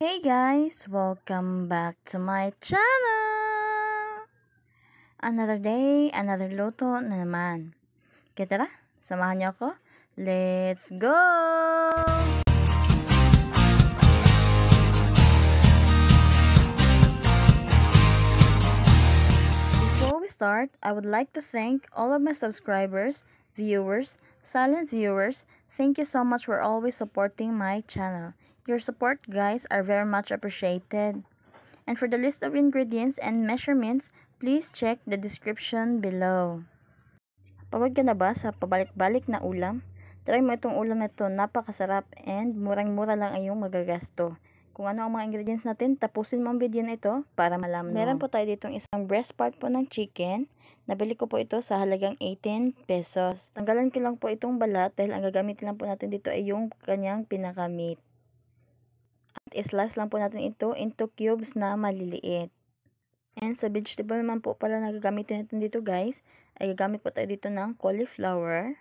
Hey guys, welcome back to my channel! Another day, another luto na naman. Kaya tara, samahan niyo ako. Let's go! Before we start, I would like to thank all of my subscribers, viewers, silent viewers. Thank you so much for always supporting my channel. Your support, guys, are very much appreciated. And for the list of ingredients and measurements, please check the description below. Pagod ka na ba sa pabalik-balik na ulam? Try mo itong ulam na ito, napakasarap and murang-mura lang ay yung magagasto. Kung ano ang mga ingredients natin, tapusin mo ang video na ito para malaman mo. Meron po tayo ditong isang breast part po ng chicken. Nabili ko po ito sa halagang 18 pesos. Tanggalan ko lang po itong balat dahil ang gagamit lang po natin dito ay yung kanyang pinaka-meat. At slice lang po natin ito into cubes na maliliit. And sa vegetable naman po pala na gagamitin natin dito guys, ay gagamit po tayo dito ng cauliflower,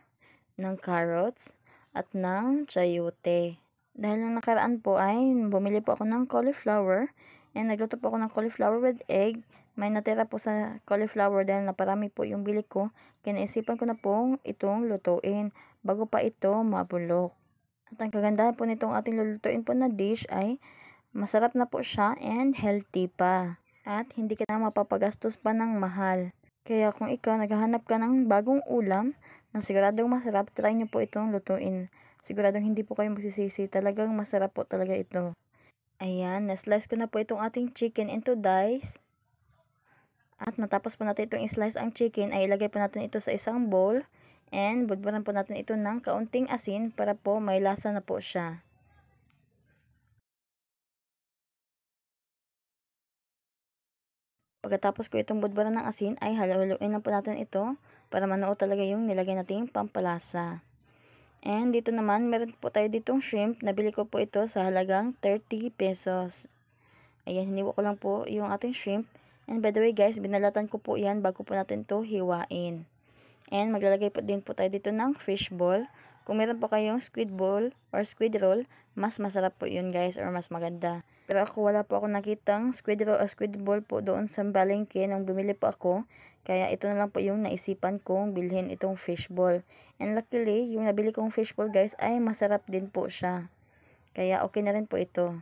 ng carrots, at ng chayote. Dahil nung nakaraan po ay bumili po ako ng cauliflower and nagluto po ako ng cauliflower with egg. May natira po sa cauliflower dahil naparami po yung bili ko. Kaya naisipan ko na po itong lutuin bago pa ito mabulok. At ang kagandahan po nitong ating lulutuin po na dish ay masarap na po siya and healthy pa. At hindi ka na mapapagastos pa ng mahal. Kaya kung ikaw naghahanap ka ng bagong ulam na siguradong masarap, try nyo po itong lutuin. Siguradong hindi po kayo magsisisi. Talagang masarap po talaga ito. Ayan, na-slice ko na po itong ating chicken into dice. At matapos po natin itong i-slice ang chicken, ay ilagay po natin ito sa isang bowl. And budburan po natin ito ng kaunting asin para po may lasa na po siya. Pagkatapos ko itong budburan ng asin ay halo-haloin na po natin ito para manuot talaga yung nilagay nating pampalasa. And dito naman meron po tayo ditong shrimp. Nabili ko po ito sa halagang 30 pesos. Ayan, hiniwa ko lang po yung ating shrimp. And by the way guys, binalatan ko po yan bago po natin ito hiwain. And maglalagay po din po tayo dito ng fish ball. Kung meron po kayong squid ball or squid roll, mas masarap po yun guys or mas maganda. Pero ako wala po ako nakitang squid roll or squid ball po doon sa palengke nung bumili po ako. Kaya ito na lang po yung naisipan kong bilhin itong fish ball. And luckily, yung nabili kong fish ball guys ay masarap din po siya. Kaya okay na rin po ito.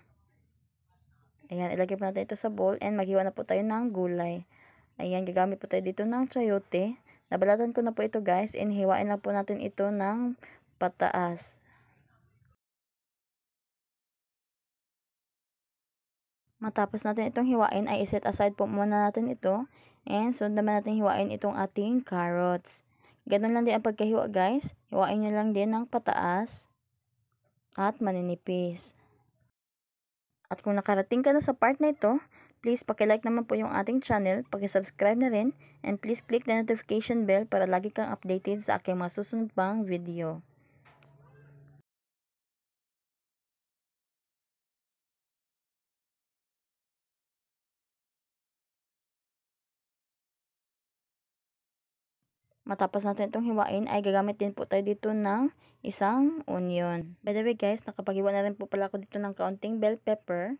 Ayan, ilagay po natin ito sa bowl and maghiwa na po tayo ng gulay. Ayan, gagamit po tayo dito ng chayote. Nabalatan ko na po ito guys, and hiwain na po natin ito ng pataas. Matapos natin itong hiwain ay iset aside po muna natin ito. And sunod naman natin hiwain itong ating carrots. Ganun lang din ang pagkahiwa guys. Hiwain nyo lang din ng pataas at maninipis. At kung nakarating ka na sa part na ito, please paki-like naman po yung ating channel, paki-subscribe na rin, and please click the notification bell para lagi kang updated sa aking mga susunod pang video. Matapos natin itong hiwain ay gagamit din po tayo dito ng isang onion. By the way guys, nakapaghiwa na rin po pala ako dito ng kaunting bell pepper.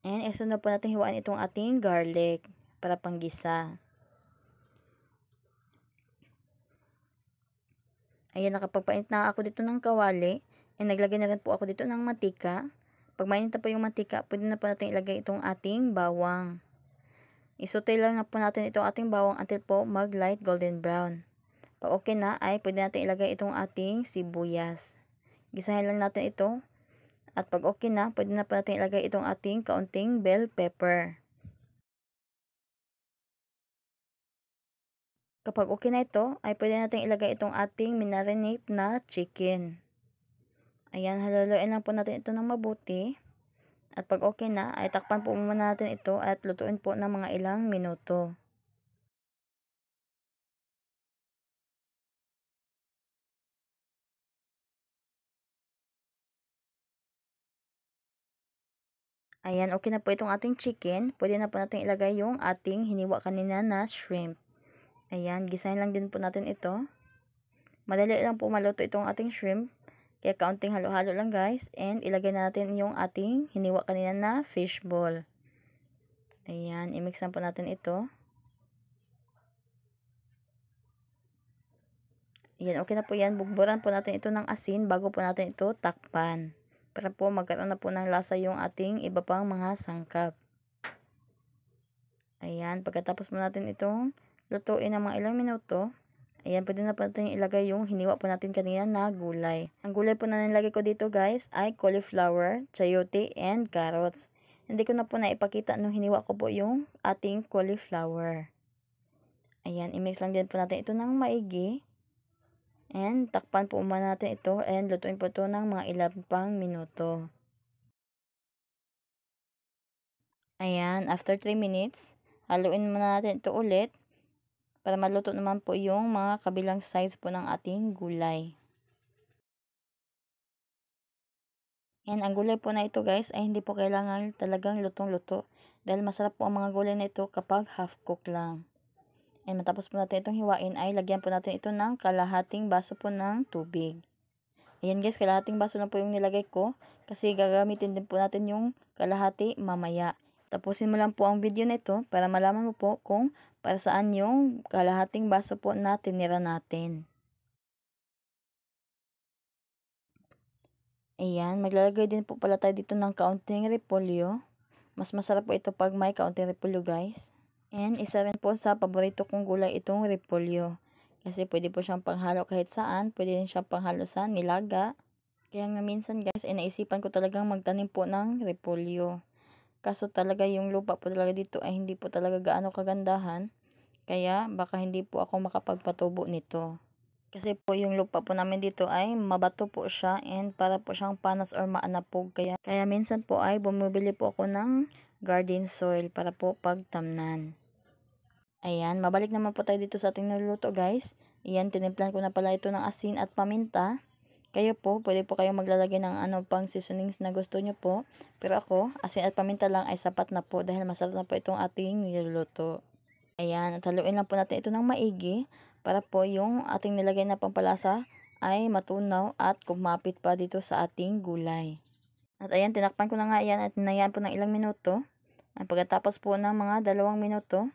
And isunod po natin hiwain itong ating garlic para panggisa. Ayan, nakapagpainit na ako dito ng kawali. And naglagay na rin po ako dito ng mantika. Pag mainit na po yung mantika, pwede na po natin ilagay itong ating bawang. Isutay lang na po natin itong ating bawang until po mag light golden brown. Pag okay na ay pwede natin ilagay itong ating sibuyas. Gisahin lang natin ito. At pag okay na, pwede na po natin ilagay itong ating kaunting bell pepper. Kapag okay na ito, ay pwede natin ilagay itong ating minarinate na chicken. Ayan, haluin lang po natin ito ng mabuti. At pag okay na, ay takpan po muna natin ito at lutuin po ng mga ilang minuto. Ayan, okay na po itong ating chicken. Pwede na po natin ilagay yung ating hiniwa kanina na shrimp. Ayan, gisahin lang din po natin ito. Madali lang po maluto itong ating shrimp. Kaya kaunting halo-halo lang guys. And ilagay na natin yung ating hiniwa kanina na fishball. Ayan, i-mix na po natin ito. Ayan, okay na po yan. Bugburan po natin ito ng asin bago po natin ito takpan. Para po magkaroon na po ng lasa yung ating iba pang mga sangkap. Ayan, pagkatapos mo natin itong lutuin ng mga ilang minuto, ayan, pwede na po natin ilagay yung hiniwa po natin kanina na gulay. Ang gulay po na nilagay ko dito guys ay cauliflower, chayote, and carrots. Hindi ko na po naipakita nung hiniwa ko po yung ating cauliflower. Ayan, i-mix lang din po natin ito ng maigi. And takpan po muna natin ito and lutuin po ito ng mga ilang pang minuto. Ayan, after 3 minutes, haluin muna natin ito ulit para maluto naman po yung mga kabilang sides po ng ating gulay. And ang gulay po na ito guys ay hindi po kailangan talagang lutong-luto dahil masarap po ang mga gulay na ito kapag half cook lang. And matapos po natin itong hiwain ay lagyan po natin ito ng kalahating baso po ng tubig. Ayan guys, kalahating baso na po yung nilagay ko kasi gagamitin din po natin yung kalahati mamaya. Tapusin mo lang po ang video nito para malaman mo po kung para saan yung kalahating baso po na tinira natin. Ayan, maglalagay din po pala tayo dito ng kaunting repolyo. Mas masarap po ito pag may kaunting repolyo guys. And isa rin po sa paborito kong gulay itong repolyo. Kasi pwede po siyang panghalo kahit saan. Pwede rin siyang panghalo sa nilaga. Kaya nga minsan guys ay naisipan ko talagang magtanim po ng repolyo. Kaso talaga yung lupa po talaga dito ay hindi po talaga gaano kagandahan. Kaya baka hindi po ako makapagpatubo nito. Kasi po yung lupa po namin dito ay mabato po siya and para po siyang panas or maanapog. Kaya minsan po ay bumibili po ako ng garden soil para po pagtamnan. Ayan, mabalik naman po tayo dito sa ating niluluto guys. Ayan, tinimplan ko na pala ito ng asin at paminta. Kayo po, pwede po kayong maglalagay ng ano pang seasonings na gusto nyo po. Pero ako, asin at paminta lang ay sapat na po dahil masarap na po itong ating niluluto. Ayan, at haluin lang po natin ito ng maigi para po yung ating nilagay na pampalasa ay matunaw at kumapit pa dito sa ating gulay. At ayan, tinakpan ko na nga yan at nayaan po ng ilang minuto. At pagkatapos po ng mga 2 minuto,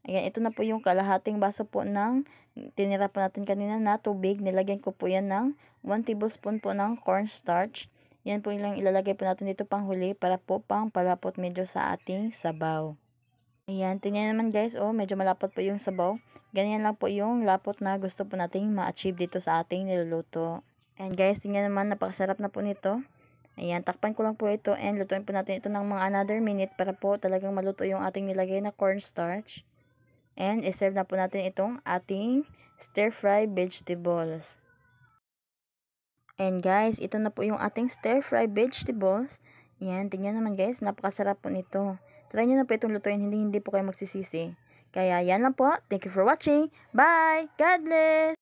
ayan, ito na po yung kalahating baso po ng tinira po natin kanina na tubig. Nilagyan ko po yan ng 1 tablespoon po ng cornstarch. Yan po yung ilalagay po natin dito pang huli para po pang palapot medyo sa ating sabaw. Ayan, tingnan naman guys, oh, medyo malapot po yung sabaw. Ganyan lang po yung lapot na gusto po nating ma-achieve dito sa ating niluluto. And guys, tingnan naman, napakasarap na po nito. Ayan, takpan ko lang po ito and lutuin po natin ito ng mga another minute para po talagang maluto yung ating nilagay na cornstarch. And iserve na po natin itong ating stir-fry vegetables. And guys, ito na po yung ating stir-fry vegetables. Ayan, tingnan naman guys, napakasarap po nito. Try nyo na po itong lutuin, hindi po kayo magsisisi. Kaya yan lang po. Thank you for watching. Bye! God bless!